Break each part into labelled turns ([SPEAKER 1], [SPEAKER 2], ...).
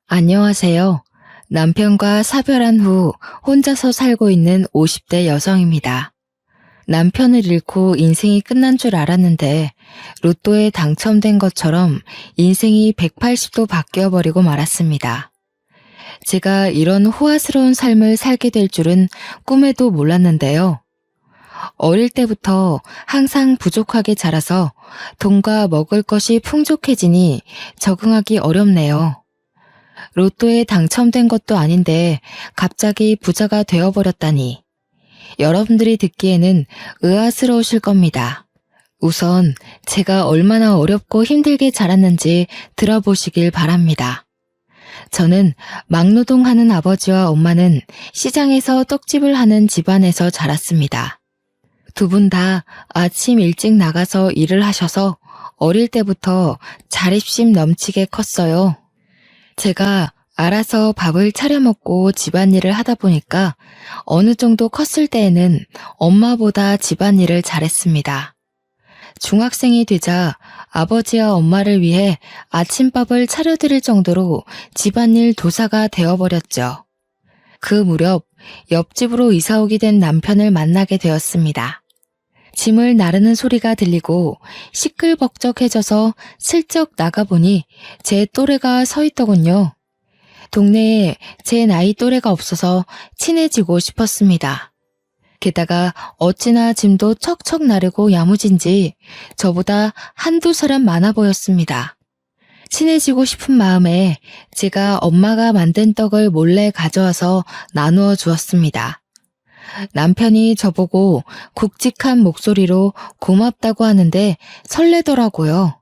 [SPEAKER 1] 안녕하세요. 남편과 사별한 후 혼자서 살고 있는 50대 여성입니다. 남편을 잃고 인생이 끝난 줄 알았는데 로또에 당첨된 것처럼 인생이 180도 바뀌어버리고 말았습니다. 제가 이런 호화스러운 삶을 살게 될 줄은 꿈에도 몰랐는데요. 어릴 때부터 항상 부족하게 자라서 돈과 먹을 것이 풍족해지니 적응하기 어렵네요. 로또에 당첨된 것도 아닌데 갑자기 부자가 되어버렸다니. 여러분들이 듣기에는 의아스러우실 겁니다. 우선 제가 얼마나 어렵고 힘들게 자랐는지 들어보시길 바랍니다. 저는 막노동하는 아버지와 엄마는 시장에서 떡집을 하는 집안에서 자랐습니다. 두 분 다 아침 일찍 나가서 일을 하셔서 어릴 때부터 자립심 넘치게 컸어요. 제가 알아서 밥을 차려 먹고 집안일을 하다 보니까 어느 정도 컸을 때에는 엄마보다 집안일을 잘했습니다. 중학생이 되자 아버지와 엄마를 위해 아침밥을 차려드릴 정도로 집안일 도사가 되어버렸죠. 그 무렵 옆집으로 이사오게 된 남편을 만나게 되었습니다. 짐을 나르는 소리가 들리고 시끌벅적해져서 슬쩍 나가보니 제 또래가 서 있더군요. 동네에 제 나이 또래가 없어서 친해지고 싶었습니다. 게다가 어찌나 짐도 척척 나르고 야무진지 저보다 한두 사람 많아 보였습니다. 친해지고 싶은 마음에 제가 엄마가 만든 떡을 몰래 가져와서 나누어 주었습니다. 남편이 저보고 굵직한 목소리로 고맙다고 하는데 설레더라고요.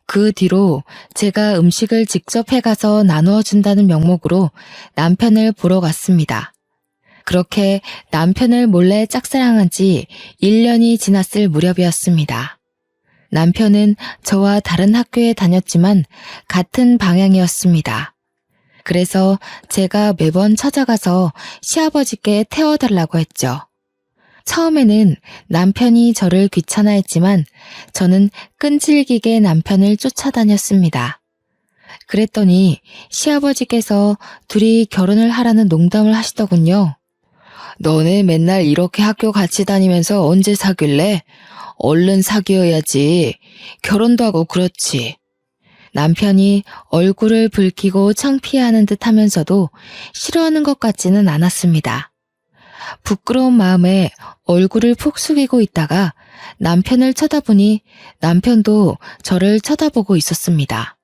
[SPEAKER 1] 그 뒤로 제가 음식을 직접 해가서 나누어 준다는 명목으로 남편을 보러 갔습니다. 그렇게 남편을 몰래 짝사랑한 지 1년이 지났을 무렵이었습니다. 남편은 저와 다른 학교에 다녔지만 같은 방향이었습니다. 그래서 제가 매번 찾아가서 시아버지께 태워달라고 했죠. 처음에는 남편이 저를 귀찮아했지만 저는 끈질기게 남편을 쫓아다녔습니다. 그랬더니 시아버지께서 둘이 결혼을 하라는 농담을 하시더군요. 너네 맨날 이렇게 학교 같이 다니면서 언제 사귈래? 얼른 사귀어야지. 결혼도 하고 그렇지. 남편이 얼굴을 붉히고 창피해하는 듯 하면서도 싫어하는 것 같지는 않았습니다. 부끄러운 마음에 얼굴을 푹 숙이고 있다가 남편을 쳐다보니 남편도 저를 쳐다보고 있었습니다.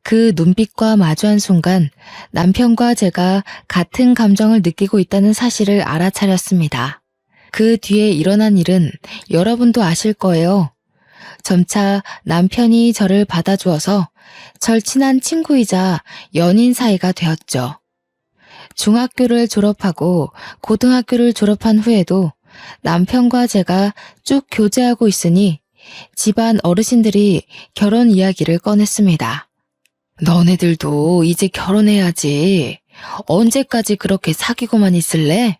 [SPEAKER 1] 그 눈빛과 마주한 순간 남편과 제가 같은 감정을 느끼고 있다는 사실을 알아차렸습니다. 그 뒤에 일어난 일은 여러분도 아실 거예요. 점차 남편이 저를 받아주어서 절친한 친구이자 연인 사이가 되었죠. 중학교를 졸업하고 고등학교를 졸업한 후에도 남편과 제가 쭉 교제하고 있으니 집안 어르신들이 결혼 이야기를 꺼냈습니다. 너네들도 이제 결혼해야지. 언제까지 그렇게 사귀고만 있을래?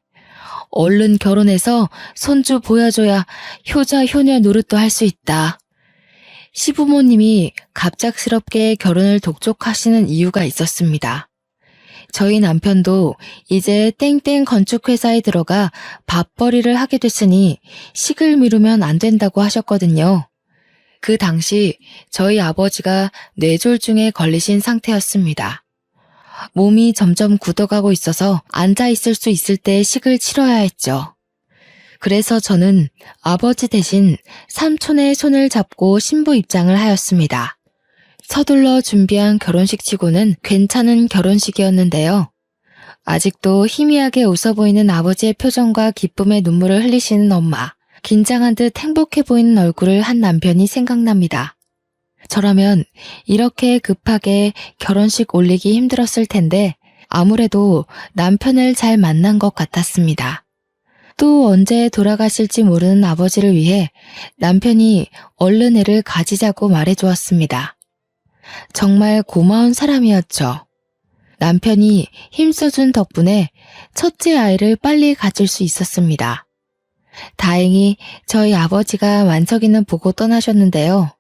[SPEAKER 1] 얼른 결혼해서 손주 보여줘야 효자 효녀 노릇도 할 수 있다. 시부모님이 갑작스럽게 결혼을 독촉하시는 이유가 있었습니다. 저희 남편도 이제 땡땡 건축회사에 들어가 밥벌이를 하게 됐으니 식을 미루면 안 된다고 하셨거든요. 그 당시 저희 아버지가 뇌졸중에 걸리신 상태였습니다. 몸이 점점 굳어가고 있어서 앉아 있을 수 있을 때 식을 치러야 했죠. 그래서 저는 아버지 대신 삼촌의 손을 잡고 신부 입장을 하였습니다. 서둘러 준비한 결혼식 치고는 괜찮은 결혼식이었는데요. 아직도 희미하게 웃어 보이는 아버지의 표정과 기쁨의 눈물을 흘리시는 엄마, 긴장한 듯 행복해 보이는 얼굴을 한 남편이 생각납니다. 저라면 이렇게 급하게 결혼식 올리기 힘들었을 텐데 아무래도 남편을 잘 만난 것 같았습니다. 또 언제 돌아가실지 모르는 아버지를 위해 남편이 얼른 애를 가지자고 말해주었습니다. 정말 고마운 사람이었죠. 남편이 힘써준 덕분에 첫째 아이를 빨리 가질 수 있었습니다. 다행히 저희 아버지가 만석이는 보고 떠나셨는데요.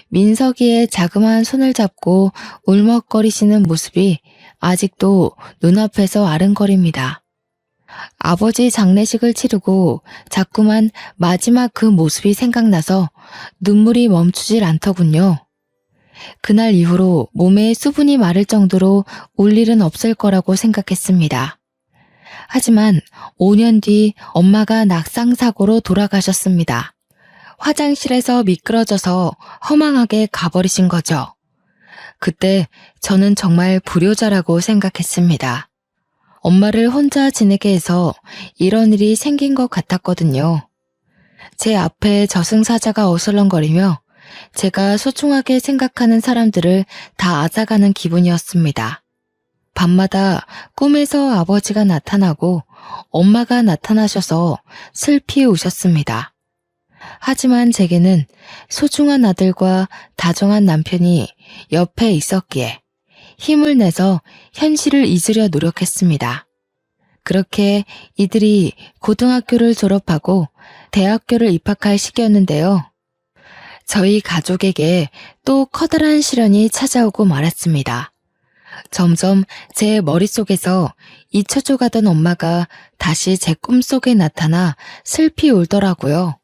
[SPEAKER 1] 민석이의 자그마한 손을 잡고 울먹거리시는 모습이 아직도 눈앞에서 아른거립니다. 아버지 장례식을 치르고 자꾸만 마지막 그 모습이 생각나서 눈물이 멈추질 않더군요. 그날 이후로 몸에 수분이 마를 정도로 울 일은 없을 거라고 생각했습니다. 하지만 5년 뒤 엄마가 낙상사고로 돌아가셨습니다. 화장실에서 미끄러져서 허망하게 가버리신 거죠. 그때 저는 정말 불효자라고 생각했습니다. 엄마를 혼자 지내게 해서 이런 일이 생긴 것 같았거든요. 제 앞에 저승사자가 어슬렁거리며 제가 소중하게 생각하는 사람들을 다 앗아가는 기분이었습니다. 밤마다 꿈에서 아버지가 나타나고 엄마가 나타나셔서 슬피 우셨습니다. 하지만 제게는 소중한 아들과 다정한 남편이 옆에 있었기에 힘을 내서 현실을 잊으려 노력했습니다. 그렇게 이들이 고등학교를 졸업하고 대학교를 입학할 시기였는데요. 저희 가족에게 또 커다란 시련이 찾아오고 말았습니다. 점점 제 머릿속에서 잊혀져 가던 엄마가 다시 제 꿈속에 나타나 슬피 울더라고요.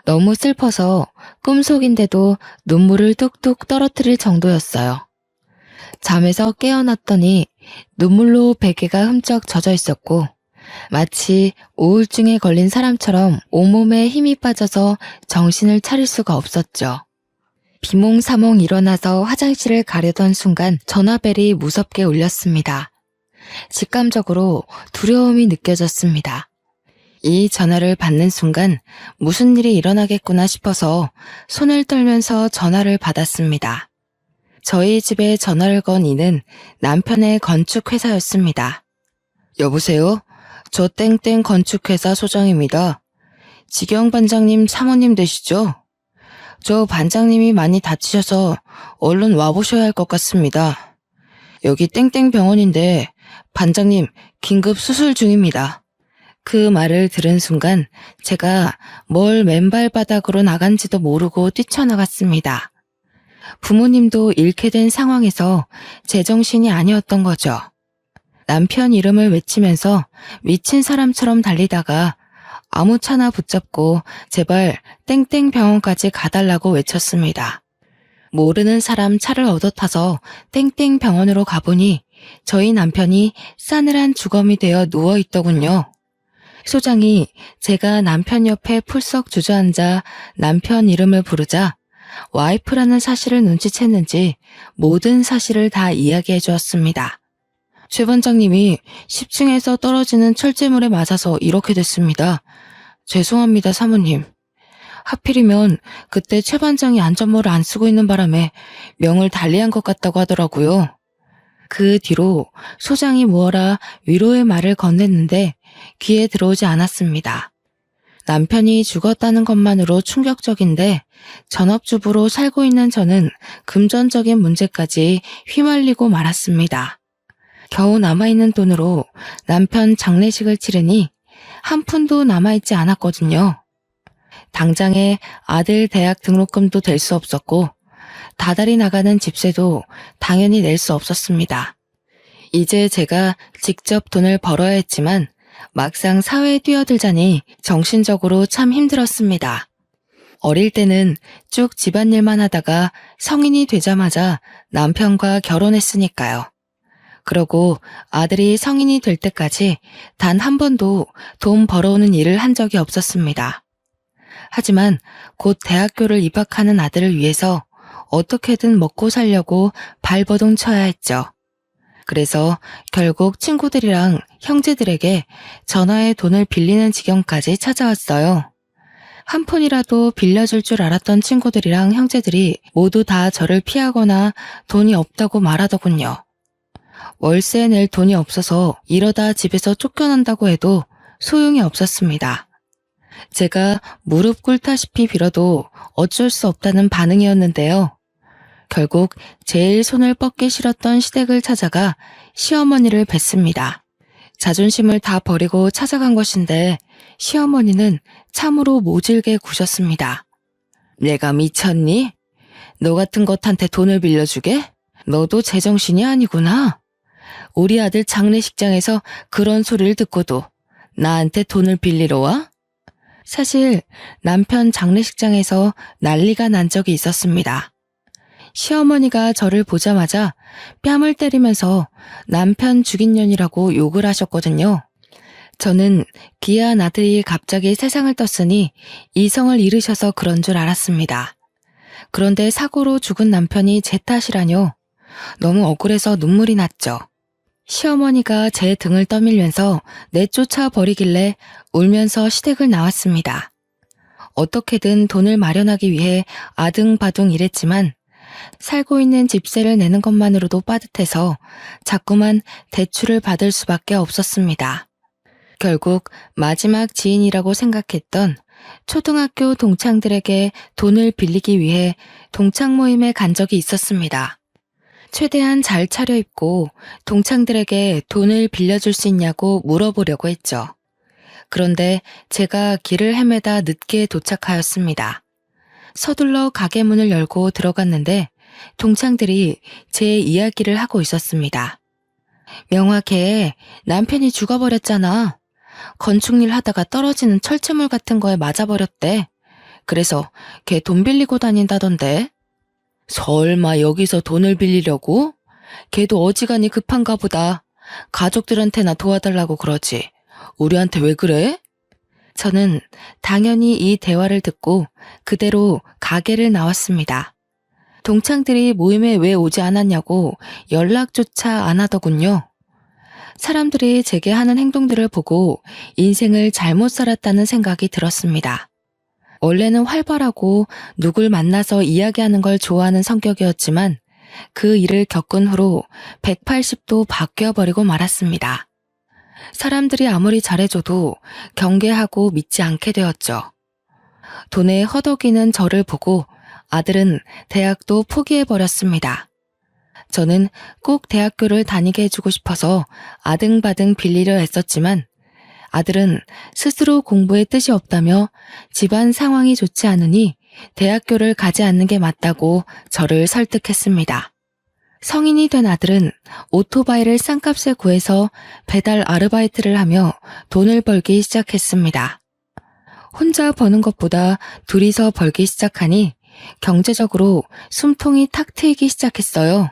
[SPEAKER 1] 너무 슬퍼서 꿈속인데도 눈물을 뚝뚝 떨어뜨릴 정도였어요. 잠에서 깨어났더니 눈물로 베개가 흠쩍 젖어 있었고 마치 우울증에 걸린 사람처럼 온몸에 힘이 빠져서 정신을 차릴 수가 없었죠. 비몽사몽 일어나서 화장실을 가려던 순간 전화벨이 무섭게 울렸습니다. 직감적으로 두려움이 느껴졌습니다. 이 전화를 받는 순간 무슨 일이 일어나겠구나 싶어서 손을 떨면서 전화를 받았습니다. 저희 집에 전화를 건 이는 남편의 건축회사였습니다. 여보세요? 저 땡땡 건축회사 소장입니다. 지경 반장님 사모님 되시죠? 저 반장님이 많이 다치셔서 얼른 와보셔야 할 것 같습니다. 여기 땡땡 병원인데 반장님 긴급 수술 중입니다. 그 말을 들은 순간 제가 뭘 맨발 바닥으로 나간지도 모르고 뛰쳐나갔습니다. 부모님도 잃게 된 상황에서 제정신이 아니었던 거죠. 남편 이름을 외치면서 미친 사람처럼 달리다가 아무 차나 붙잡고 제발 땡땡 병원까지 가달라고 외쳤습니다. 모르는 사람 차를 얻어 타서 땡땡 병원으로 가보니 저희 남편이 싸늘한 주검이 되어 누워있더군요. 소장이 제가 남편 옆에 풀썩 주저앉아 남편 이름을 부르자 와이프라는 사실을 눈치챘는지 모든 사실을 다 이야기해 주었습니다. 최 반장님이 10층에서 떨어지는 철제물에 맞아서 이렇게 됐습니다. 죄송합니다, 사모님. 하필이면 그때 최 반장이 안전모를 안 쓰고 있는 바람에 명을 달리한 것 같다고 하더라고요. 그 뒤로 소장이 무어라 위로의 말을 건넸는데 귀에 들어오지 않았습니다. 남편이 죽었다는 것만으로 충격적인데 전업주부로 살고 있는 저는 금전적인 문제까지 휘말리고 말았습니다. 겨우 남아있는 돈으로 남편 장례식을 치르니 한 푼도 남아있지 않았거든요. 당장에 아들 대학 등록금도 될 수 없었고 다달이 나가는 집세도 당연히 낼 수 없었습니다. 이제 제가 직접 돈을 벌어야 했지만 막상 사회에 뛰어들자니 정신적으로 참 힘들었습니다. 어릴 때는 쭉 집안일만 하다가 성인이 되자마자 남편과 결혼했으니까요. 그러고 아들이 성인이 될 때까지 단 한 번도 돈 벌어오는 일을 한 적이 없었습니다. 하지만 곧 대학교를 입학하는 아들을 위해서 어떻게든 먹고 살려고 발버둥 쳐야 했죠. 그래서 결국 친구들이랑 형제들에게 전화에 돈을 빌리는 지경까지 찾아왔어요. 한 푼이라도 빌려줄 줄 알았던 친구들이랑 형제들이 모두 다 저를 피하거나 돈이 없다고 말하더군요. 월세 낼 돈이 없어서 이러다 집에서 쫓겨난다고 해도 소용이 없었습니다. 제가 무릎 꿇다시피 빌어도 어쩔 수 없다는 반응이었는데요. 결국 제일 손을 뻗기 싫었던 시댁을 찾아가 시어머니를 뵀습니다. 자존심을 다 버리고 찾아간 것인데 시어머니는 참으로 모질게 구셨습니다. 내가 미쳤니? 너 같은 것한테 돈을 빌려주게? 너도 제정신이 아니구나. 우리 아들 장례식장에서 그런 소리를 듣고도 나한테 돈을 빌리러 와? 사실 남편 장례식장에서 난리가 난 적이 있었습니다. 시어머니가 저를 보자마자 뺨을 때리면서 남편 죽인 년이라고 욕을 하셨거든요. 저는 귀한 아들이 갑자기 세상을 떴으니 이성을 잃으셔서 그런 줄 알았습니다. 그런데 사고로 죽은 남편이 제 탓이라뇨. 너무 억울해서 눈물이 났죠. 시어머니가 제 등을 떠밀면서 내쫓아 버리길래 울면서 시댁을 나왔습니다. 어떻게든 돈을 마련하기 위해 아등바등 일했지만 살고 있는 집세를 내는 것만으로도 빠듯해서 자꾸만 대출을 받을 수밖에 없었습니다. 결국 마지막 지인이라고 생각했던 초등학교 동창들에게 돈을 빌리기 위해 동창 모임에 간 적이 있었습니다. 최대한 잘 차려입고 동창들에게 돈을 빌려줄 수 있냐고 물어보려고 했죠. 그런데 제가 길을 헤매다 늦게 도착하였습니다. 서둘러 가게 문을 열고 들어갔는데 동창들이 제 이야기를 하고 있었습니다. 명화 걔 남편이 죽어버렸잖아. 건축일 하다가 떨어지는 철제물 같은 거에 맞아버렸대. 그래서 걔 돈 빌리고 다닌다던데. 설마 여기서 돈을 빌리려고? 걔도 어지간히 급한가 보다. 가족들한테나 도와달라고 그러지. 우리한테 왜 그래? 저는 당연히 이 대화를 듣고 그대로 가게를 나왔습니다. 동창들이 모임에 왜 오지 않았냐고 연락조차 안 하더군요. 사람들이 제게 하는 행동들을 보고 인생을 잘못 살았다는 생각이 들었습니다. 원래는 활발하고 누굴 만나서 이야기하는 걸 좋아하는 성격이었지만 그 일을 겪은 후로 180도 바뀌어버리고 말았습니다. 사람들이 아무리 잘해줘도 경계하고 믿지 않게 되었죠. 돈에 허덕이는 저를 보고 아들은 대학도 포기해버렸습니다. 저는 꼭 대학교를 다니게 해주고 싶어서 아등바등 빌리려 했었지만 아들은 스스로 공부에 뜻이 없다며 집안 상황이 좋지 않으니 대학교를 가지 않는 게 맞다고 저를 설득했습니다. 성인이 된 아들은 오토바이를 싼값에 구해서 배달 아르바이트를 하며 돈을 벌기 시작했습니다. 혼자 버는 것보다 둘이서 벌기 시작하니 경제적으로 숨통이 탁 트이기 시작했어요.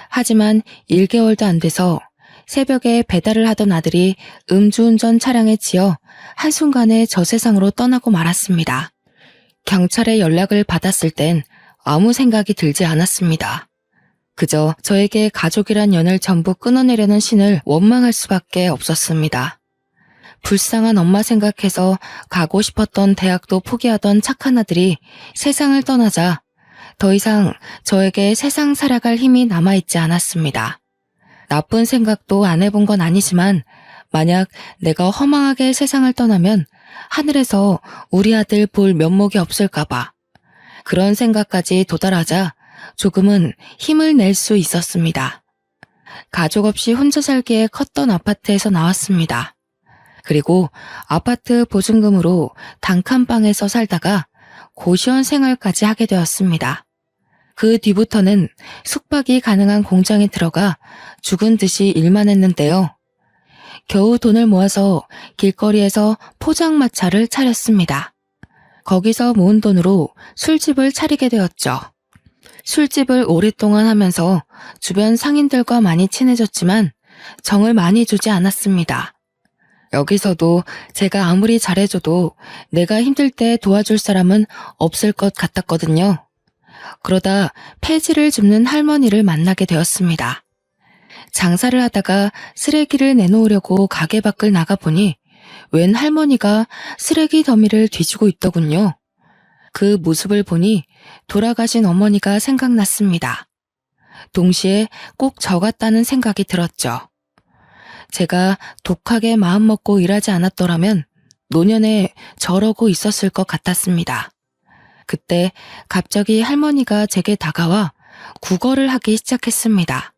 [SPEAKER 1] 하지만 1개월도 안 돼서 새벽에 배달을 하던 아들이 음주운전 차량에 치여 한순간에 저 세상으로 떠나고 말았습니다. 경찰에 연락을 받았을 땐 아무 생각이 들지 않았습니다. 그저 저에게 가족이란 연을 전부 끊어내려는 신을 원망할 수밖에 없었습니다. 불쌍한 엄마 생각해서 가고 싶었던 대학도 포기하던 착한 아들이 세상을 떠나자 더 이상 저에게 세상 살아갈 힘이 남아있지 않았습니다. 나쁜 생각도 안 해본 건 아니지만 만약 내가 허망하게 세상을 떠나면 하늘에서 우리 아들 볼 면목이 없을까봐 그런 생각까지 도달하자 조금은 힘을 낼 수 있었습니다. 가족 없이 혼자 살기에 컸던 아파트에서 나왔습니다. 그리고 아파트 보증금으로 단칸방에서 살다가 고시원 생활까지 하게 되었습니다. 그 뒤부터는 숙박이 가능한 공장에 들어가 죽은 듯이 일만 했는데요. 겨우 돈을 모아서 길거리에서 포장마차를 차렸습니다. 거기서 모은 돈으로 술집을 차리게 되었죠. 술집을 오랫동안 하면서 주변 상인들과 많이 친해졌지만 정을 많이 주지 않았습니다. 여기서도 제가 아무리 잘해줘도 내가 힘들 때 도와줄 사람은 없을 것 같았거든요. 그러다 폐지를 줍는 할머니를 만나게 되었습니다. 장사를 하다가 쓰레기를 내놓으려고 가게 밖을 나가보니 웬 할머니가 쓰레기 더미를 뒤지고 있더군요. 그 모습을 보니 돌아가신 어머니가 생각났습니다. 동시에 꼭 저 같다는 생각이 들었죠. 제가 독하게 마음먹고 일하지 않았더라면 노년에 저러고 있었을 것 같았습니다. 그때 갑자기 할머니가 제게 다가와 구걸을 하기 시작했습니다.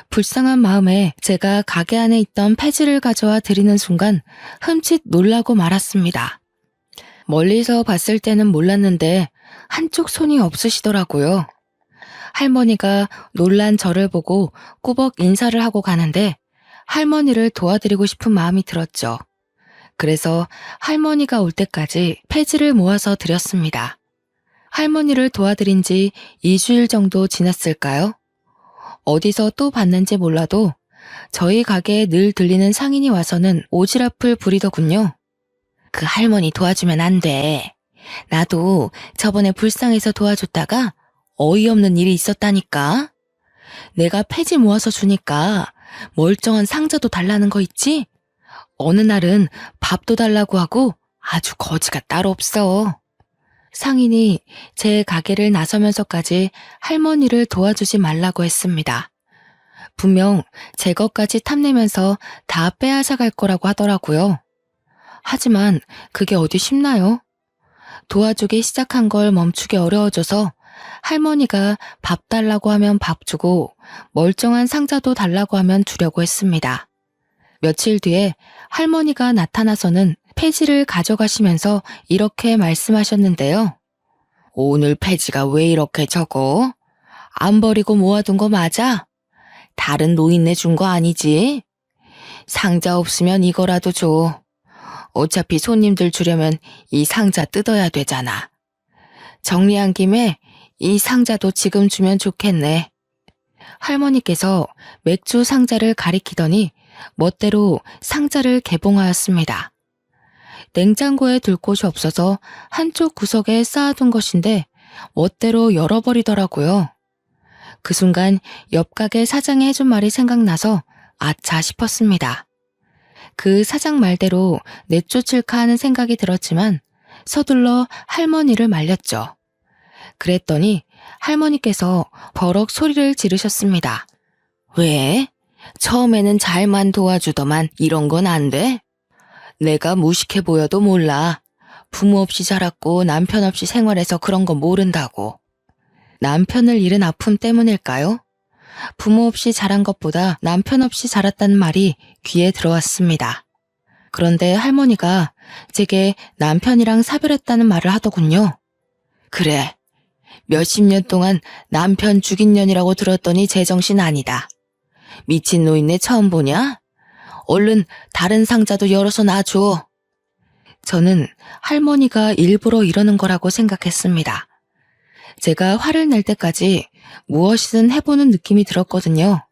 [SPEAKER 1] 불쌍한 마음에 제가 가게 안에 있던 폐지를 가져와 드리는 순간 흠칫 놀라고 말았습니다. 멀리서 봤을 때는 몰랐는데 한쪽 손이 없으시더라고요. 할머니가 놀란 저를 보고 꾸벅 인사를 하고 가는데 할머니를 도와드리고 싶은 마음이 들었죠. 그래서 할머니가 올 때까지 폐지를 모아서 드렸습니다. 할머니를 도와드린 지 2주일 정도 지났을까요? 어디서 또 봤는지 몰라도 저희 가게에 늘 들리는 상인이 와서는 오지랖을 부리더군요. 그 할머니 도와주면 안 돼. 나도 저번에 불쌍해서 도와줬다가 어이없는 일이 있었다니까. 내가 폐지 모아서 주니까 멀쩡한 상자도 달라는 거 있지? 어느 날은 밥도 달라고 하고 아주 거지가 따로 없어. 상인이 제 가게를 나서면서까지 할머니를 도와주지 말라고 했습니다. 분명 제 것까지 탐내면서 다 빼앗아 갈 거라고 하더라고요. 하지만 그게 어디 쉽나요? 도와주기 시작한 걸 멈추기 어려워져서 할머니가 밥 달라고 하면 밥 주고 멀쩡한 상자도 달라고 하면 주려고 했습니다. 며칠 뒤에 할머니가 나타나서는 폐지를 가져가시면서 이렇게 말씀하셨는데요. 오늘 폐지가 왜 이렇게 적어? 안 버리고 모아둔 거 맞아? 다른 노인네 준 거 아니지? 상자 없으면 이거라도 줘. 어차피 손님들 주려면 이 상자 뜯어야 되잖아. 정리한 김에 이 상자도 지금 주면 좋겠네. 할머니께서 맥주 상자를 가리키더니 멋대로 상자를 개봉하였습니다. 냉장고에 둘 곳이 없어서 한쪽 구석에 쌓아둔 것인데 멋대로 열어버리더라고요. 그 순간 옆 가게 사장이 해준 말이 생각나서 아차 싶었습니다. 그 사장 말대로 내쫓을까 하는 생각이 들었지만 서둘러 할머니를 말렸죠. 그랬더니 할머니께서 버럭 소리를 지르셨습니다. 왜? 처음에는 잘만 도와주더만 이런 건 안 돼? 내가 무식해 보여도 몰라. 부모 없이 자랐고 남편 없이 생활해서 그런 거 모른다고. 남편을 잃은 아픔 때문일까요? 부모 없이 자란 것보다 남편 없이 자랐다는 말이 귀에 들어왔습니다. 그런데 할머니가 제게 남편이랑 사별했다는 말을 하더군요. 그래, 몇십 년 동안 남편 죽인 년이라고 들었더니 제정신 아니다. 미친 노인네 처음 보냐? 얼른 다른 상자도 열어서 놔줘. 저는 할머니가 일부러 이러는 거라고 생각했습니다. 제가 화를 낼 때까지 무엇이든 해보는 느낌이 들었거든요.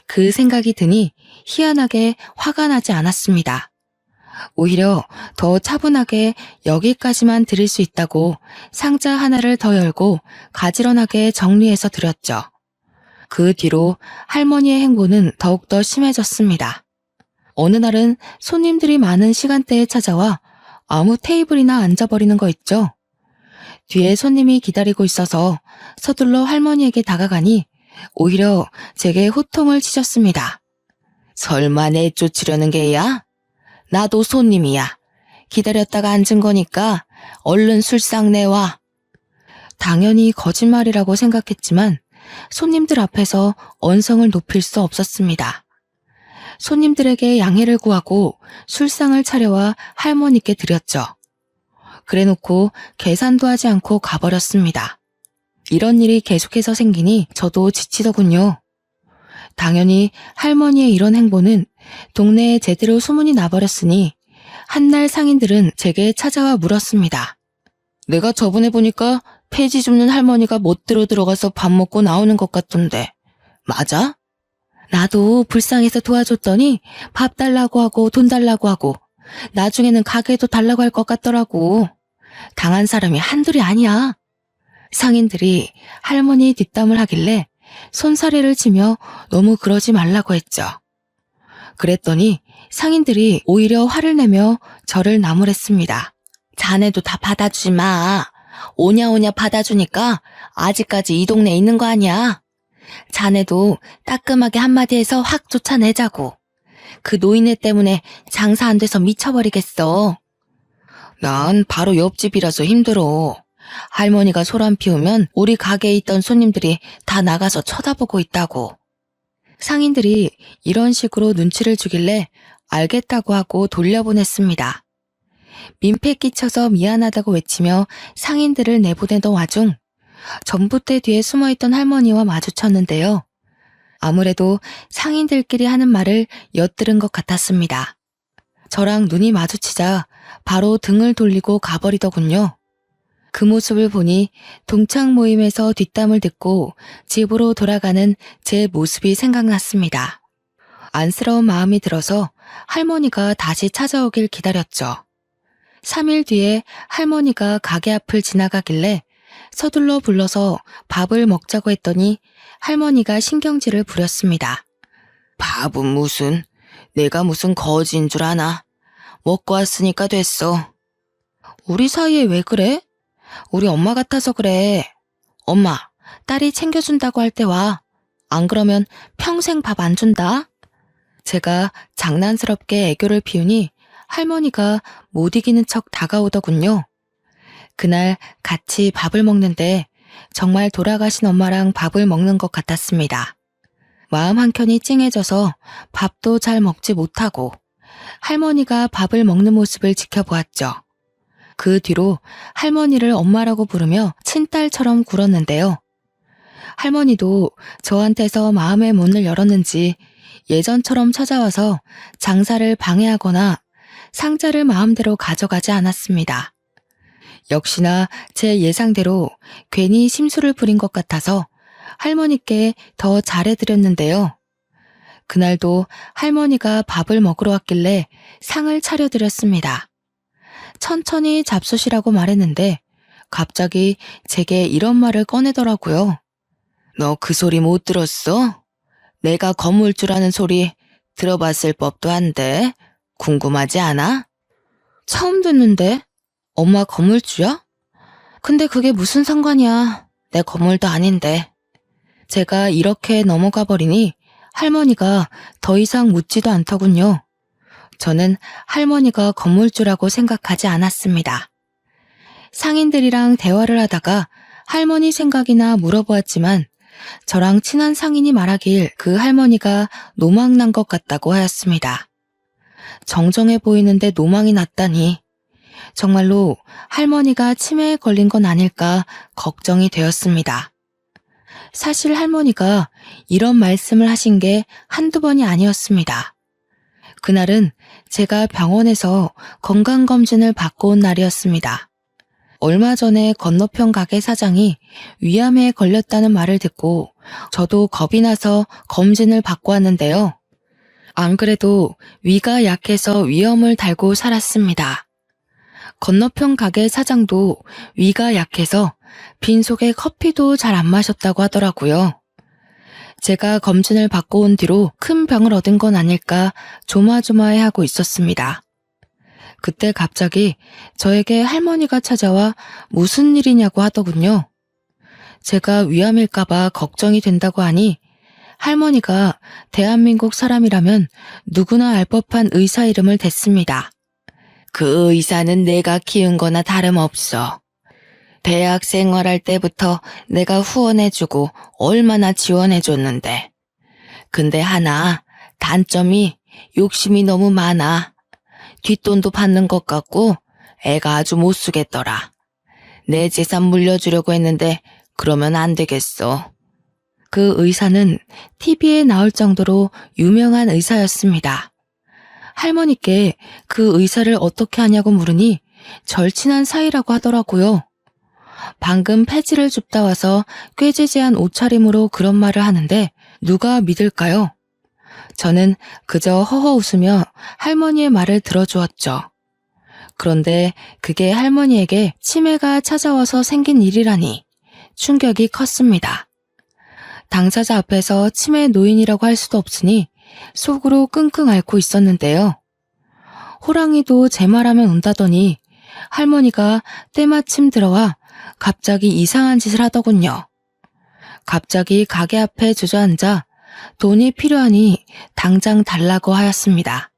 [SPEAKER 1] 그 생각이 드니 희한하게 화가 나지 않았습니다. 오히려 더 차분하게 여기까지만 드릴 수 있다고 상자 하나를 더 열고 가지런하게 정리해서 드렸죠. 그 뒤로 할머니의 행보는 더욱더 심해졌습니다. 어느 날은 손님들이 많은 시간대에 찾아와 아무 테이블이나 앉아버리는 거 있죠. 뒤에 손님이 기다리고 있어서 서둘러 할머니에게 다가가니 오히려 제게 호통을 치셨습니다. 설마 내쫓으려는 게야? 나도 손님이야. 기다렸다가 앉은 거니까 얼른 술상 내와. 당연히 거짓말이라고 생각했지만 손님들 앞에서 언성을 높일 수 없었습니다. 손님들에게 양해를 구하고 술상을 차려와 할머니께 드렸죠. 그래놓고 계산도 하지 않고 가버렸습니다. 이런 일이 계속해서 생기니 저도 지치더군요. 당연히 할머니의 이런 행보는 동네에 제대로 소문이 나버렸으니 한날 상인들은 제게 찾아와 물었습니다. 내가 저번에 보니까 폐지 줍는 할머니가 멋대로 들어가서 밥 먹고 나오는 것 같던데 맞아? 나도 불쌍해서 도와줬더니 밥 달라고 하고 돈 달라고 하고 나중에는 가게도 달라고 할 것 같더라고. 당한 사람이 한둘이 아니야. 상인들이 할머니 뒷담을 하길래 손사래를 치며 너무 그러지 말라고 했죠. 그랬더니 상인들이 오히려 화를 내며 저를 나무랬습니다. 자네도 다 받아주지 마. 오냐오냐 받아주니까 아직까지 이 동네에 있는 거 아니야. 자네도 따끔하게 한마디 해서 확 쫓아내자고. 그 노인네 때문에 장사 안 돼서 미쳐버리겠어. 난 바로 옆집이라서 힘들어. 할머니가 소란 피우면 우리 가게에 있던 손님들이 다 나가서 쳐다보고 있다고. 상인들이 이런 식으로 눈치를 주길래 알겠다고 하고 돌려보냈습니다. 민폐 끼쳐서 미안하다고 외치며 상인들을 내보내던 와중 전봇대 뒤에 숨어있던 할머니와 마주쳤는데요. 아무래도 상인들끼리 하는 말을 엿들은 것 같았습니다. 저랑 눈이 마주치자 바로 등을 돌리고 가버리더군요. 그 모습을 보니 동창 모임에서 뒷담을 듣고 집으로 돌아가는 제 모습이 생각났습니다. 안쓰러운 마음이 들어서 할머니가 다시 찾아오길 기다렸죠. 3일 뒤에 할머니가 가게 앞을 지나가길래 서둘러 불러서 밥을 먹자고 했더니 할머니가 신경질을 부렸습니다. 밥은 무슨, 내가 무슨 거지인 줄 아나. 먹고 왔으니까 됐어. 우리 사이에 왜 그래? 우리 엄마 같아서 그래. 엄마, 딸이 챙겨준다고 할 때 와. 안 그러면 평생 밥 안 준다. 제가 장난스럽게 애교를 피우니 할머니가 못 이기는 척 다가오더군요. 그날 같이 밥을 먹는데 정말 돌아가신 엄마랑 밥을 먹는 것 같았습니다. 마음 한켠이 찡해져서 밥도 잘 먹지 못하고 할머니가 밥을 먹는 모습을 지켜보았죠. 그 뒤로 할머니를 엄마라고 부르며 친딸처럼 굴었는데요. 할머니도 저한테서 마음의 문을 열었는지 예전처럼 찾아와서 장사를 방해하거나 상자를 마음대로 가져가지 않았습니다. 역시나 제 예상대로 괜히 심술을 부린 것 같아서 할머니께 더 잘해드렸는데요. 그날도 할머니가 밥을 먹으러 왔길래 상을 차려드렸습니다. 천천히 잡수시라고 말했는데 갑자기 제게 이런 말을 꺼내더라고요. 너 그 소리 못 들었어? 내가 건물주라는 소리 들어봤을 법도 한데 궁금하지 않아? 처음 듣는데? 엄마 건물주야? 근데 그게 무슨 상관이야. 내 건물도 아닌데. 제가 이렇게 넘어가 버리니 할머니가 더 이상 묻지도 않더군요. 저는 할머니가 건물주라고 생각하지 않았습니다. 상인들이랑 대화를 하다가 할머니 생각이나 물어보았지만 저랑 친한 상인이 말하길 그 할머니가 노망난 것 같다고 하였습니다. 정정해 보이는데 노망이 났다니 정말로 할머니가 치매에 걸린 건 아닐까 걱정이 되었습니다. 사실 할머니가 이런 말씀을 하신 게 한두 번이 아니었습니다. 그날은 제가 병원에서 건강검진을 받고 온 날이었습니다. 얼마 전에 건너편 가게 사장이 위암에 걸렸다는 말을 듣고 저도 겁이 나서 검진을 받고 왔는데요. 안 그래도 위가 약해서 위염을 달고 살았습니다. 건너편 가게 사장도 위가 약해서 빈속에 커피도 잘 안 마셨다고 하더라고요. 제가 검진을 받고 온 뒤로 큰 병을 얻은 건 아닐까 조마조마해하고 있었습니다. 그때 갑자기 저에게 할머니가 찾아와 무슨 일이냐고 하더군요. 제가 위암일까봐 걱정이 된다고 하니 할머니가 대한민국 사람이라면 누구나 알 법한 의사 이름을 댔습니다. 그 의사는 내가 키운 거나 다름없어. 대학 생활할 때부터 내가 후원해주고 얼마나 지원해줬는데. 근데 하나 단점이 욕심이 너무 많아. 뒷돈도 받는 것 같고 애가 아주 못 쓰겠더라. 내 재산 물려주려고 했는데 그러면 안 되겠어. 그 의사는 TV에 나올 정도로 유명한 의사였습니다. 할머니께 그 의사를 어떻게 하냐고 물으니 절친한 사이라고 하더라고요. 방금 폐지를 줍다 와서 꾀지지한 옷차림으로 그런 말을 하는데 누가 믿을까요? 저는 그저 허허 웃으며 할머니의 말을 들어주었죠. 그런데 그게 할머니에게 치매가 찾아와서 생긴 일이라니 충격이 컸습니다. 당사자 앞에서 치매 노인이라고 할 수도 없으니 속으로 끙끙 앓고 있었는데요. 호랑이도 제 말하면 온다더니 할머니가 때마침 들어와 갑자기 이상한 짓을 하더군요. 갑자기 가게 앞에 주저앉아 돈이 필요하니 당장 달라고 하였습니다.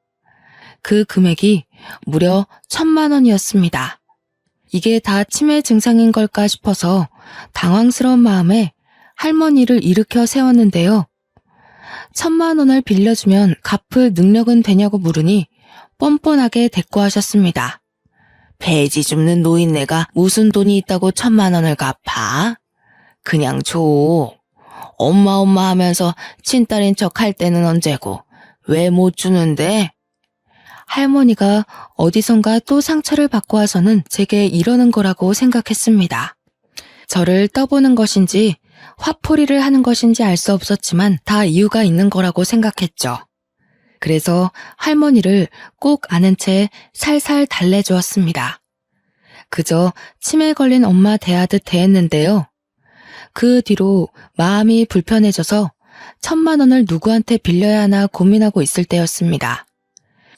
[SPEAKER 1] 그 금액이 무려 1,000만 원이었습니다. 이게 다 치매 증상인 걸까 싶어서 당황스러운 마음에 할머니를 일으켜 세웠는데요. 1,000만 원을 빌려주면 갚을 능력은 되냐고 물으니 뻔뻔하게 대꾸하셨습니다. 배지 줍는 노인네가 무슨 돈이 있다고 1,000만 원을 갚아? 그냥 줘. 엄마 하면서 친딸인 척 할 때는 언제고 왜 못 주는데? 할머니가 어디선가 또 상처를 받고 와서는 제게 이러는 거라고 생각했습니다. 저를 떠보는 것인지 화풀이를 하는 것인지 알 수 없었지만 다 이유가 있는 거라고 생각했죠. 그래서 할머니를 꼭 아는 채 살살 달래주었습니다. 그저 치매 걸린 엄마 대하듯 대했는데요. 그 뒤로 마음이 불편해져서 1,000만 원을 누구한테 빌려야 하나 고민하고 있을 때였습니다.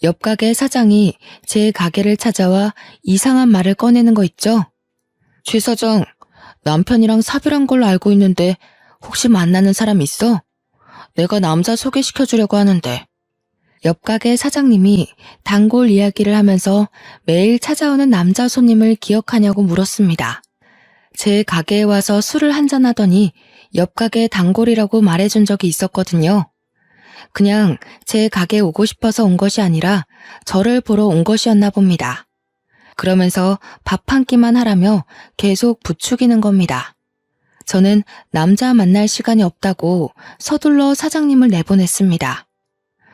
[SPEAKER 1] 옆 가게 사장이 제 가게를 찾아와 이상한 말을 꺼내는 거 있죠? 최 사장, 남편이랑 사별한 걸로 알고 있는데 혹시 만나는 사람 있어? 내가 남자 소개시켜주려고 하는데. 옆 가게 사장님이 단골 이야기를 하면서 매일 찾아오는 남자 손님을 기억하냐고 물었습니다. 제 가게에 와서 술을 한잔하더니 옆 가게 단골이라고 말해준 적이 있었거든요. 그냥 제 가게에 오고 싶어서 온 것이 아니라 저를 보러 온 것이었나 봅니다. 그러면서 밥 한 끼만 하라며 계속 부추기는 겁니다. 저는 남자 만날 시간이 없다고 서둘러 사장님을 내보냈습니다.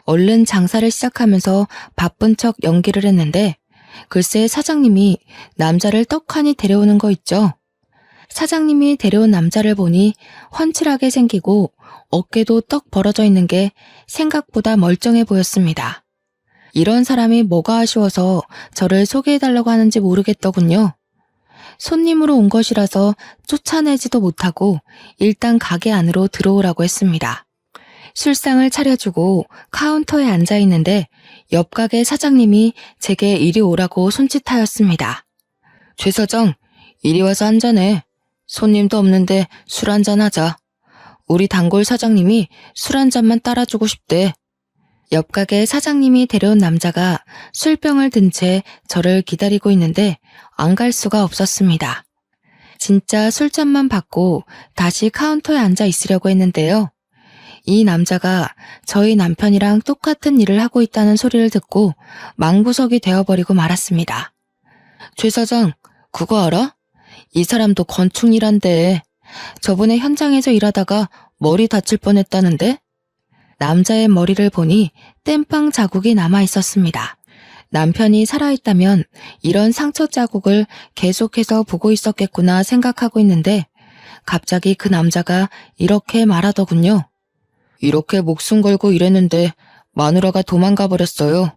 [SPEAKER 1] 얼른 장사를 시작하면서 바쁜 척 연기를 했는데 글쎄 사장님이 남자를 떡하니 데려오는 거 있죠. 사장님이 데려온 남자를 보니 훤칠하게 생기고 어깨도 떡 벌어져 있는 게 생각보다 멀쩡해 보였습니다. 이런 사람이 뭐가 아쉬워서 저를 소개해달라고 하는지 모르겠더군요. 손님으로 온 것이라서 쫓아내지도 못하고 일단 가게 안으로 들어오라고 했습니다. 술상을 차려주고 카운터에 앉아있는데 옆 가게 사장님이 제게 이리 오라고 손짓하였습니다. 최 사장, 이리 와서 한잔해. 손님도 없는데 술 한잔하자. 우리 단골 사장님이 술 한 잔만 따라주고 싶대. 옆 가게 사장님이 데려온 남자가 술병을 든 채 저를 기다리고 있는데 안 갈 수가 없었습니다. 진짜 술잔만 받고 다시 카운터에 앉아 있으려고 했는데요. 이 남자가 저희 남편이랑 똑같은 일을 하고 있다는 소리를 듣고 망부석이 되어버리고 말았습니다. 최 사장, 그거 알아? 이 사람도 건축 일한대. 저번에 현장에서 일하다가 머리 다칠 뻔했다는데? 남자의 머리를 보니 땜빵 자국이 남아 있었습니다. 남편이 살아있다면 이런 상처 자국을 계속해서 보고 있었겠구나 생각하고 있는데 갑자기 그 남자가 이렇게 말하더군요. 이렇게 목숨 걸고 일했는데 마누라가 도망가 버렸어요.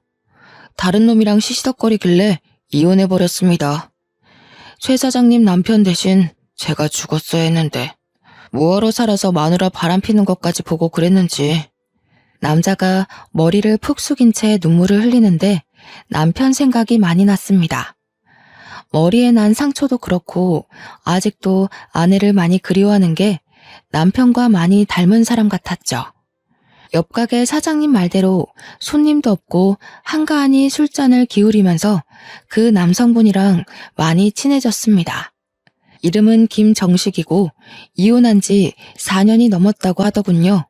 [SPEAKER 1] 다른 놈이랑 시시덕거리길래 이혼해버렸습니다. 최 사장님 남편 대신 제가 죽었어야 했는데 뭐하러 살아서 마누라 바람피는 것까지 보고 그랬는지. 남자가 머리를 푹 숙인 채 눈물을 흘리는데 남편 생각이 많이 났습니다. 머리에 난 상처도 그렇고 아직도 아내를 많이 그리워하는 게 남편과 많이 닮은 사람 같았죠. 옆 가게 사장님 말대로 손님도 없고 한가하니 술잔을 기울이면서 그 남성분이랑 많이 친해졌습니다. 이름은 김정식이고 이혼한 지 4년이 넘었다고 하더군요.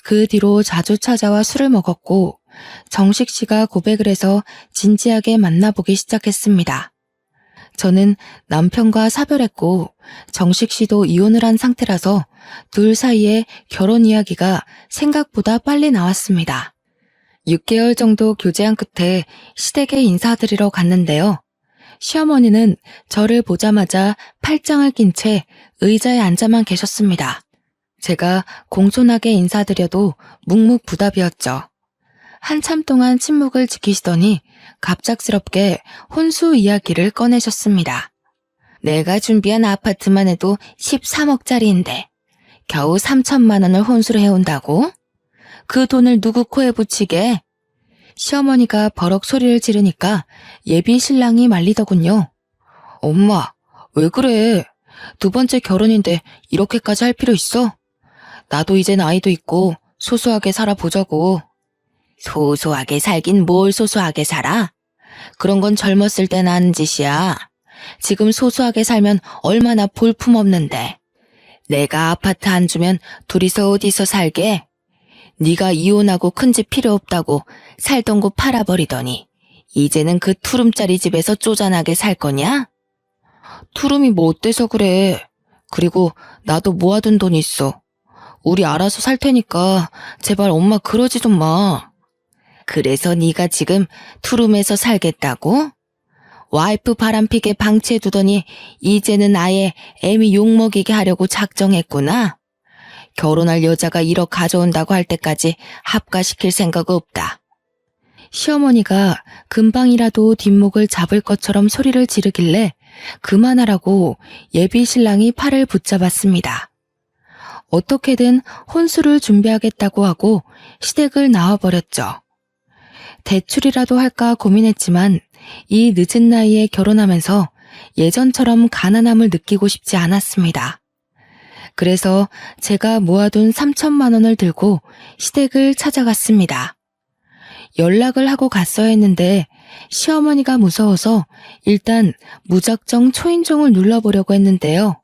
[SPEAKER 1] 그 뒤로 자주 찾아와 술을 먹었고 정식 씨가 고백을 해서 진지하게 만나보기 시작했습니다. 저는 남편과 사별했고 정식 씨도 이혼을 한 상태라서 둘 사이에 결혼 이야기가 생각보다 빨리 나왔습니다. 6개월 정도 교제한 끝에 시댁에 인사드리러 갔는데요. 시어머니는 저를 보자마자 팔짱을 낀 채 의자에 앉아만 계셨습니다. 제가 공손하게 인사드려도 묵묵부답이었죠. 한참 동안 침묵을 지키시더니 갑작스럽게 혼수 이야기를 꺼내셨습니다. 내가 준비한 아파트만 해도 13억짜리인데 겨우 3천만 원을 혼수를 해온다고? 그 돈을 누구 코에 붙이게? 시어머니가 버럭 소리를 지르니까 예비 신랑이 말리더군요. 엄마, 왜 그래? 두 번째 결혼인데 이렇게까지 할 필요 있어? 나도 이젠 아이도 있고 소소하게 살아보자고. 소소하게 살긴 뭘 소소하게 살아? 그런 건 젊었을 때나 하는 짓이야. 지금 소소하게 살면 얼마나 볼품없는데. 내가 아파트 안 주면 둘이서 어디서 살게? 네가 이혼하고 큰 집 필요 없다고 살던 곳 팔아버리더니 이제는 그 투룸짜리 집에서 쪼잔하게 살 거냐? 투룸이 뭐 어때서 그래. 그리고 나도 모아둔 돈 있어. 우리 알아서 살 테니까 제발 엄마 그러지 좀 마. 그래서 네가 지금 투룸에서 살겠다고? 와이프 바람피게 방치해두더니 이제는 아예 애미 욕먹이게 하려고 작정했구나. 결혼할 여자가 1억 가져온다고 할 때까지 합가시킬 생각 없다. 시어머니가 금방이라도 뒷목을 잡을 것처럼 소리를 지르길래 그만하라고 예비 신랑이 팔을 붙잡았습니다. 어떻게든 혼수를 준비하겠다고 하고 시댁을 나와버렸죠. 대출이라도 할까 고민했지만 이 늦은 나이에 결혼하면서 예전처럼 가난함을 느끼고 싶지 않았습니다. 그래서 제가 모아둔 3천만 원을 들고 시댁을 찾아갔습니다. 연락을 하고 갔어야 했는데 시어머니가 무서워서 일단 무작정 초인종을 눌러보려고 했는데요.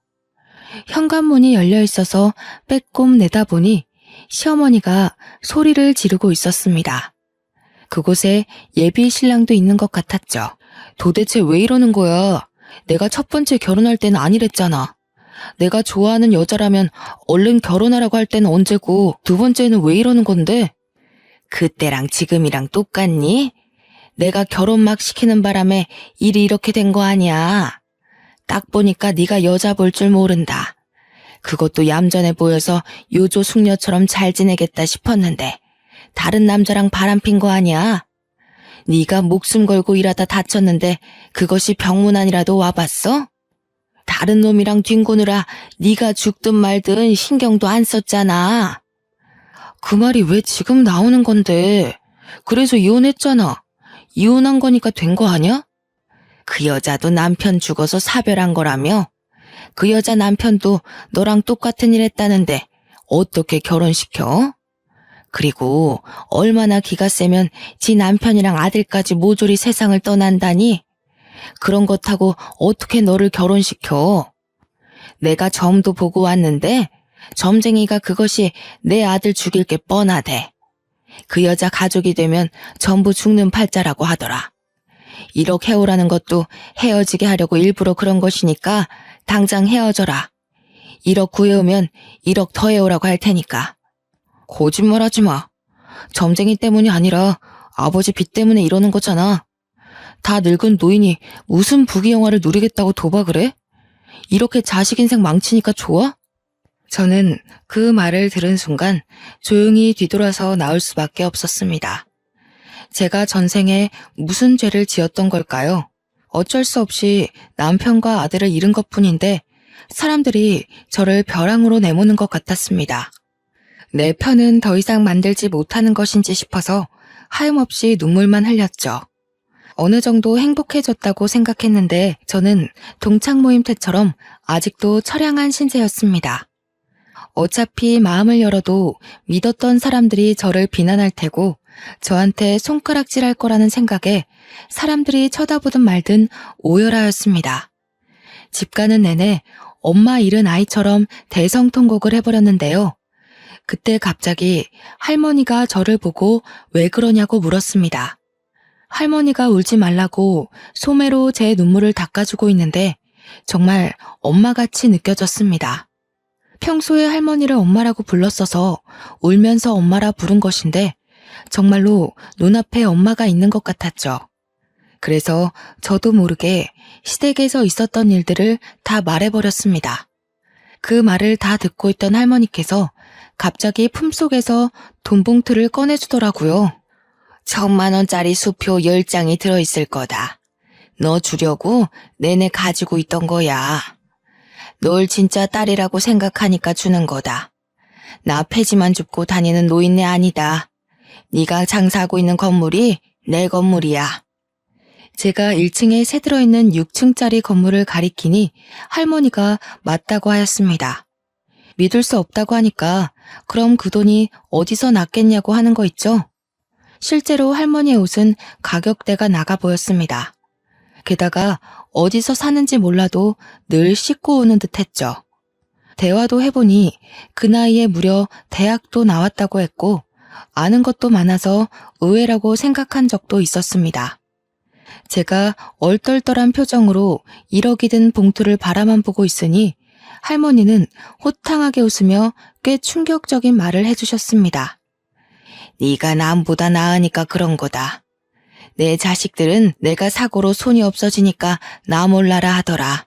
[SPEAKER 1] 현관문이 열려 있어서 빼꼼 내다보니 시어머니가 소리를 지르고 있었습니다. 그곳에 예비 신랑도 있는 것 같았죠. 도대체 왜 이러는 거야? 내가 첫 번째 결혼할 때는 아니랬잖아. 내가 좋아하는 여자라면 얼른 결혼하라고 할 때는 언제고 두 번째는 왜 이러는 건데? 그때랑 지금이랑 똑같니? 내가 결혼 막 시키는 바람에 일이 이렇게 된 거 아니야. 딱 보니까 네가 여자 볼 줄 모른다. 그것도 얌전해 보여서 요조 숙녀처럼 잘 지내겠다 싶었는데 다른 남자랑 바람핀 거 아니야? 네가 목숨 걸고 일하다 다쳤는데 그것이 병문안이라도 와봤어? 다른 놈이랑 뒹구느라 네가 죽든 말든 신경도 안 썼잖아. 그 말이 왜 지금 나오는 건데? 그래서 이혼했잖아. 이혼한 거니까 된 거 아니야? 그 여자도 남편 죽어서 사별한 거라며? 그 여자 남편도 너랑 똑같은 일 했다는데 어떻게 결혼시켜? 그리고 얼마나 기가 세면 지 남편이랑 아들까지 모조리 세상을 떠난다니? 그런 것 하고 어떻게 너를 결혼시켜? 내가 점도 보고 왔는데 점쟁이가 그것이 내 아들 죽일 게 뻔하대. 그 여자 가족이 되면 전부 죽는 팔자라고 하더라. 1억 해오라는 것도 헤어지게 하려고 일부러 그런 것이니까 당장 헤어져라. 1억 구해오면 1억 더 해오라고 할 테니까. 거짓말하지 마. 점쟁이 때문이 아니라 아버지 빚 때문에 이러는 거잖아. 다 늙은 노인이 무슨 부귀영화를 누리겠다고 도박을 해? 이렇게 자식 인생 망치니까 좋아? 저는 그 말을 들은 순간 조용히 뒤돌아서 나올 수밖에 없었습니다. 제가 전생에 무슨 죄를 지었던 걸까요? 어쩔 수 없이 남편과 아들을 잃은 것뿐인데 사람들이 저를 벼랑으로 내모는 것 같았습니다. 내 편은 더 이상 만들지 못하는 것인지 싶어서 하염없이 눈물만 흘렸죠. 어느 정도 행복해졌다고 생각했는데 저는 동창 모임 때처럼 아직도 처량한 신세였습니다. 어차피 마음을 열어도 믿었던 사람들이 저를 비난할 테고 저한테 손가락질할 거라는 생각에 사람들이 쳐다보든 말든 오열하였습니다. 집 가는 내내 엄마 잃은 아이처럼 대성통곡을 해버렸는데요. 그때 갑자기 할머니가 저를 보고 왜 그러냐고 물었습니다. 할머니가 울지 말라고 소매로 제 눈물을 닦아주고 있는데 정말 엄마같이 느껴졌습니다. 평소에 할머니를 엄마라고 불렀어서 울면서 엄마라 부른 것인데 정말로 눈앞에 엄마가 있는 것 같았죠. 그래서 저도 모르게 시댁에서 있었던 일들을 다 말해버렸습니다. 그 말을 다 듣고 있던 할머니께서 갑자기 품속에서 돈봉투를 꺼내주더라고요. 1,000만 원짜리 수표 10장이 들어있을 거다. 너 주려고 내내 가지고 있던 거야. 널 진짜 딸이라고 생각하니까 주는 거다. 나 폐지만 줍고 다니는 노인네 아니다. 네가 장사하고 있는 건물이 내 건물이야. 제가 1층에 새 들어있는 6층짜리 건물을 가리키니 할머니가 맞다고 하였습니다. 믿을 수 없다고 하니까 그럼 그 돈이 어디서 났겠냐고 하는 거 있죠? 실제로 할머니의 옷은 가격대가 나가 보였습니다. 게다가 어디서 사는지 몰라도 늘 씻고 오는 듯 했죠. 대화도 해보니 그 나이에 무려 대학도 나왔다고 했고 아는 것도 많아서 의외라고 생각한 적도 있었습니다. 제가 얼떨떨한 표정으로 1억이 든 봉투를 바라만 보고 있으니 할머니는 호탕하게 웃으며 꽤 충격적인 말을 해주셨습니다. 네가 남보다 나으니까 그런 거다. 내 자식들은 내가 사고로 손이 없어지니까 나 몰라라 하더라.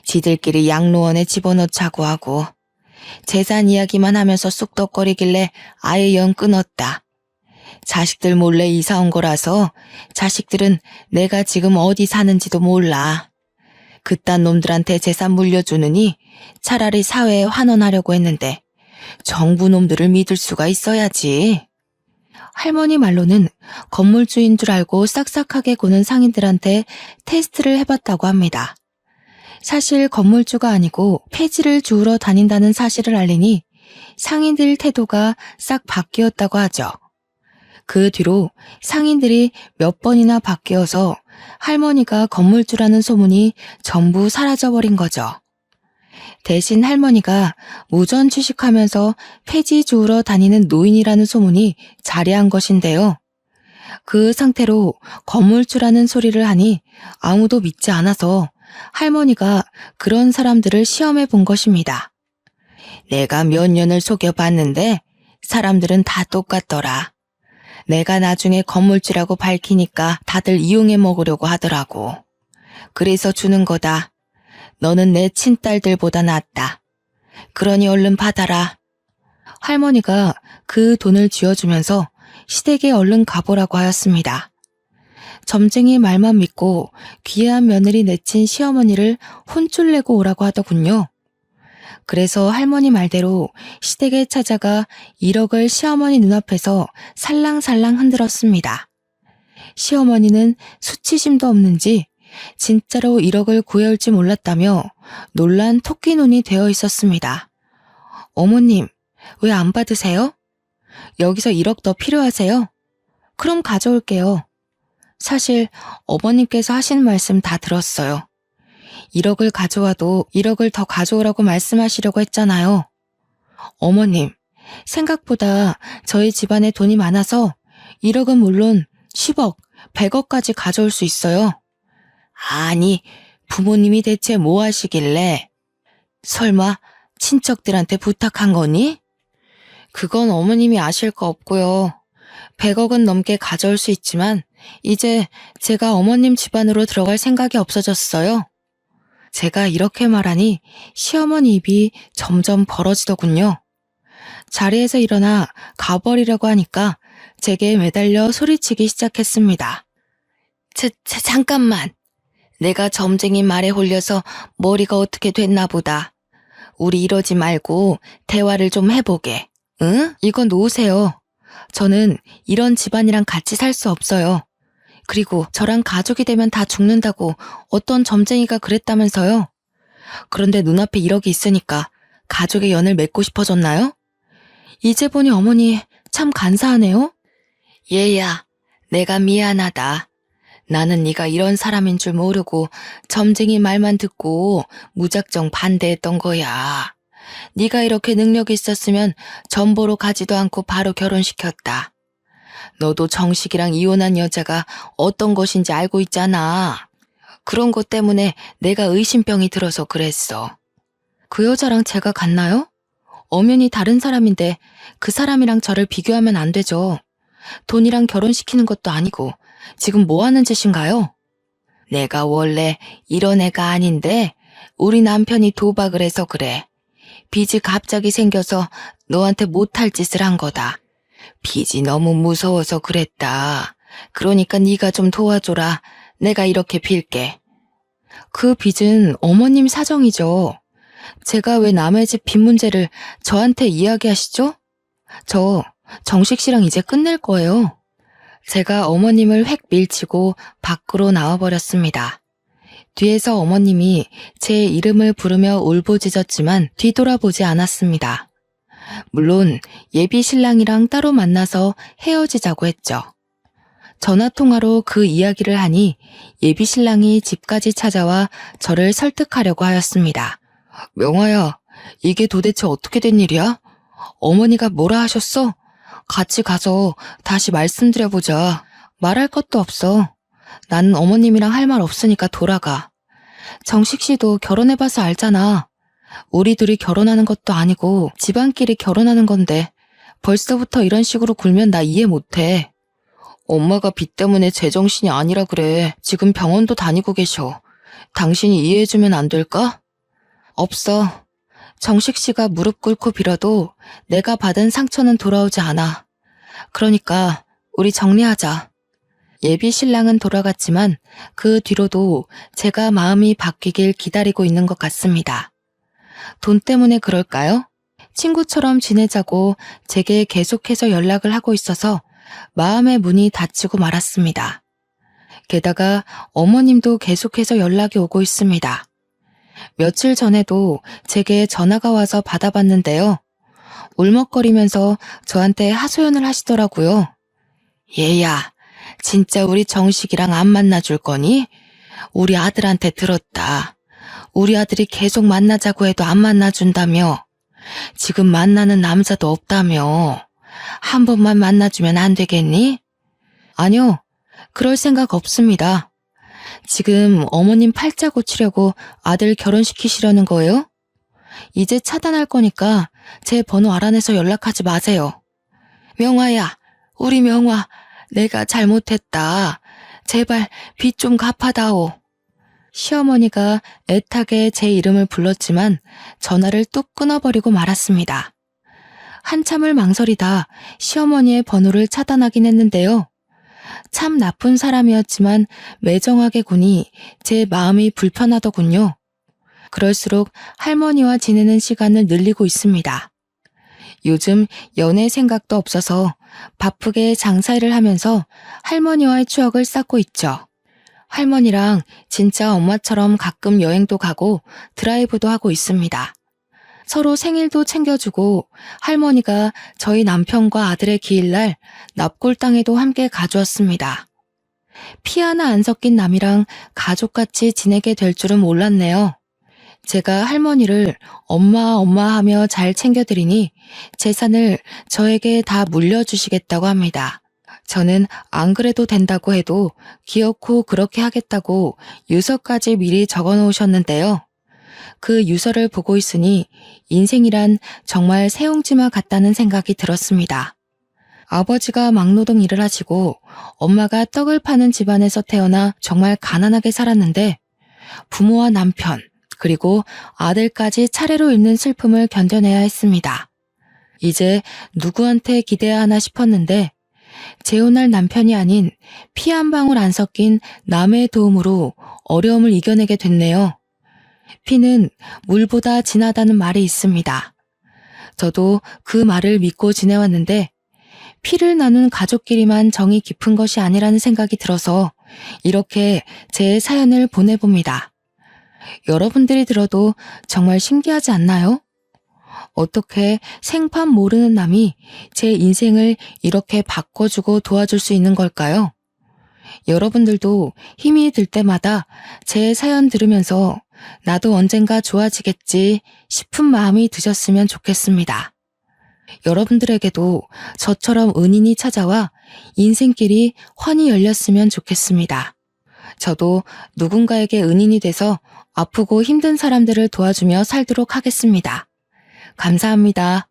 [SPEAKER 1] 지들끼리 양로원에 집어넣자고 하고 재산 이야기만 하면서 쑥덕거리길래 아예 연 끊었다. 자식들 몰래 이사 온 거라서 자식들은 내가 지금 어디 사는지도 몰라. 그딴 놈들한테 재산 물려주느니 차라리 사회에 환원하려고 했는데 정부 놈들을 믿을 수가 있어야지. 할머니 말로는 건물주인 줄 알고 싹싹하게 구는 상인들한테 테스트를 해봤다고 합니다. 사실 건물주가 아니고 폐지를 주우러 다닌다는 사실을 알리니 상인들 태도가 싹 바뀌었다고 하죠. 그 뒤로 상인들이 몇 번이나 바뀌어서 할머니가 건물주라는 소문이 전부 사라져버린 거죠. 대신 할머니가 무전 취식하면서 폐지 주우러 다니는 노인이라는 소문이 자리한 것인데요. 그 상태로 건물주라는 소리를 하니 아무도 믿지 않아서 할머니가 그런 사람들을 시험해 본 것입니다. 내가 몇 년을 속여봤는데 사람들은 다 똑같더라. 내가 나중에 건물주라고 밝히니까 다들 이용해 먹으려고 하더라고. 그래서 주는 거다. 너는 내 친딸들보다 낫다. 그러니 얼른 받아라. 할머니가 그 돈을 쥐어주면서 시댁에 얼른 가보라고 하였습니다. 점쟁이 말만 믿고 귀한 며느리 내친 시어머니를 혼쭐 내고 오라고 하더군요. 그래서 할머니 말대로 시댁에 찾아가 1억을 시어머니 눈앞에서 살랑살랑 흔들었습니다. 시어머니는 수치심도 없는지 진짜로 1억을 구해올지 몰랐다며 놀란 토끼 눈이 되어 있었습니다. 어머님, 왜 안 받으세요? 여기서 1억 더 필요하세요? 그럼 가져올게요. 사실 어머님께서 하시는 말씀 다 들었어요. 1억을 가져와도 1억을 더 가져오라고 말씀하시려고 했잖아요. 어머님, 생각보다 저희 집안에 돈이 많아서 1억은 물론 10억, 100억까지 가져올 수 있어요. 아니, 부모님이 대체 뭐 하시길래? 설마 친척들한테 부탁한 거니? 그건 어머님이 아실 거 없고요. 100억은 넘게 가져올 수 있지만 이제 제가 어머님 집안으로 들어갈 생각이 없어졌어요. 제가 이렇게 말하니 시어머니 입이 점점 벌어지더군요. 자리에서 일어나 가버리려고 하니까 제게 매달려 소리치기 시작했습니다. 잠깐만. 내가 점쟁이 말에 홀려서 머리가 어떻게 됐나 보다. 우리 이러지 말고 대화를 좀 해보게. 응? 이건 놓으세요. 저는 이런 집안이랑 같이 살 수 없어요. 그리고 저랑 가족이 되면 다 죽는다고 어떤 점쟁이가 그랬다면서요. 그런데 눈앞에 1억이 있으니까 가족의 연을 맺고 싶어졌나요? 이제 보니 어머니 참 간사하네요. 얘야, 내가 미안하다. 나는 네가 이런 사람인 줄 모르고 점쟁이 말만 듣고 무작정 반대했던 거야. 네가 이렇게 능력이 있었으면 전보로 가지도 않고 바로 결혼시켰다. 너도 정식이랑 이혼한 여자가 어떤 것인지 알고 있잖아. 그런 것 때문에 내가 의심병이 들어서 그랬어. 그 여자랑 제가 같나요? 엄연히 다른 사람인데 그 사람이랑 저를 비교하면 안 되죠. 돈이랑 결혼시키는 것도 아니고 지금 뭐 하는 짓인가요? 내가 원래 이런 애가 아닌데 우리 남편이 도박을 해서 그래. 빚이 갑자기 생겨서 너한테 못할 짓을 한 거다. 빚이 너무 무서워서 그랬다. 그러니까 네가 좀 도와줘라. 내가 이렇게 빌게. 그 빚은 어머님 사정이죠. 제가 왜 남의 집 빚 문제를 저한테 이야기하시죠? 저 정식 씨랑 이제 끝낼 거예요. 제가 어머님을 획 밀치고 밖으로 나와버렸습니다. 뒤에서 어머님이 제 이름을 부르며 울부짖었지만 뒤돌아보지 않았습니다. 물론 예비 신랑이랑 따로 만나서 헤어지자고 했죠. 전화통화로 그 이야기를 하니 예비 신랑이 집까지 찾아와 저를 설득하려고 하였습니다. 명화야, 이게 도대체 어떻게 된 일이야? 어머니가 뭐라 하셨어? 같이 가서 다시 말씀드려보자. 말할 것도 없어. 나는 어머님이랑 할 말 없으니까 돌아가. 정식 씨도 결혼해봐서 알잖아. 우리 둘이 결혼하는 것도 아니고 집안끼리 결혼하는 건데 벌써부터 이런 식으로 굴면 나 이해 못해. 엄마가 빚 때문에 제정신이 아니라 그래. 지금 병원도 다니고 계셔. 당신이 이해해주면 안 될까? 없어. 정식 씨가 무릎 꿇고 빌어도 내가 받은 상처는 돌아오지 않아. 그러니까 우리 정리하자. 예비 신랑은 돌아갔지만 그 뒤로도 제가 마음이 바뀌길 기다리고 있는 것 같습니다. 돈 때문에 그럴까요? 친구처럼 지내자고 제게 계속해서 연락을 하고 있어서 마음의 문이 닫히고 말았습니다. 게다가 어머님도 계속해서 연락이 오고 있습니다. 며칠 전에도 제게 전화가 와서 받아봤는데요. 울먹거리면서 저한테 하소연을 하시더라고요. 얘야, 진짜 우리 정식이랑 안 만나줄 거니? 우리 아들한테 들었다. 우리 아들이 계속 만나자고 해도 안 만나준다며. 지금 만나는 남자도 없다며. 한 번만 만나주면 안 되겠니? 아니요, 그럴 생각 없습니다. 지금 어머님 팔자 고치려고 아들 결혼시키시려는 거예요? 이제 차단할 거니까 제 번호 알아내서 연락하지 마세요. 명화야, 우리 명화, 내가 잘못했다. 제발 빚 좀 갚아다오. 시어머니가 애타게 제 이름을 불렀지만 전화를 뚝 끊어버리고 말았습니다. 한참을 망설이다 시어머니의 번호를 차단하긴 했는데요. 참 나쁜 사람이었지만 매정하게 구니 제 마음이 불편하더군요. 그럴수록 할머니와 지내는 시간을 늘리고 있습니다. 요즘 연애 생각도 없어서 바쁘게 장사일을 하면서 할머니와의 추억을 쌓고 있죠. 할머니랑 진짜 엄마처럼 가끔 여행도 가고 드라이브도 하고 있습니다. 서로 생일도 챙겨주고 할머니가 저희 남편과 아들의 기일날 납골당에도 함께 가주었습니다. 피 하나 안 섞인 남이랑 가족같이 지내게 될 줄은 몰랐네요. 제가 할머니를 엄마 하며 잘 챙겨드리니 재산을 저에게 다 물려주시겠다고 합니다. 저는 안 그래도 된다고 해도 기어코 그렇게 하겠다고 유서까지 미리 적어 놓으셨는데요. 그 유서를 보고 있으니 인생이란 정말 새옹지마 같다는 생각이 들었습니다. 아버지가 막노동 일을 하시고 엄마가 떡을 파는 집안에서 태어나 정말 가난하게 살았는데 부모와 남편 그리고 아들까지 차례로 잃는 슬픔을 견뎌내야 했습니다. 이제 누구한테 기대야 하나 싶었는데 재혼할 남편이 아닌 피 한 방울 안 섞인 남의 도움으로 어려움을 이겨내게 됐네요. 피는 물보다 진하다는 말이 있습니다. 저도 그 말을 믿고 지내왔는데 피를 나눈 가족끼리만 정이 깊은 것이 아니라는 생각이 들어서 이렇게 제 사연을 보내봅니다. 여러분들이 들어도 정말 신기하지 않나요? 어떻게 생판 모르는 남이 제 인생을 이렇게 바꿔주고 도와줄 수 있는 걸까요? 여러분들도 힘이 들 때마다 제 사연 들으면서 나도 언젠가 좋아지겠지 싶은 마음이 드셨으면 좋겠습니다. 여러분들에게도 저처럼 은인이 찾아와 인생길이 환히 열렸으면 좋겠습니다. 저도 누군가에게 은인이 돼서 아프고 힘든 사람들을 도와주며 살도록 하겠습니다. 감사합니다.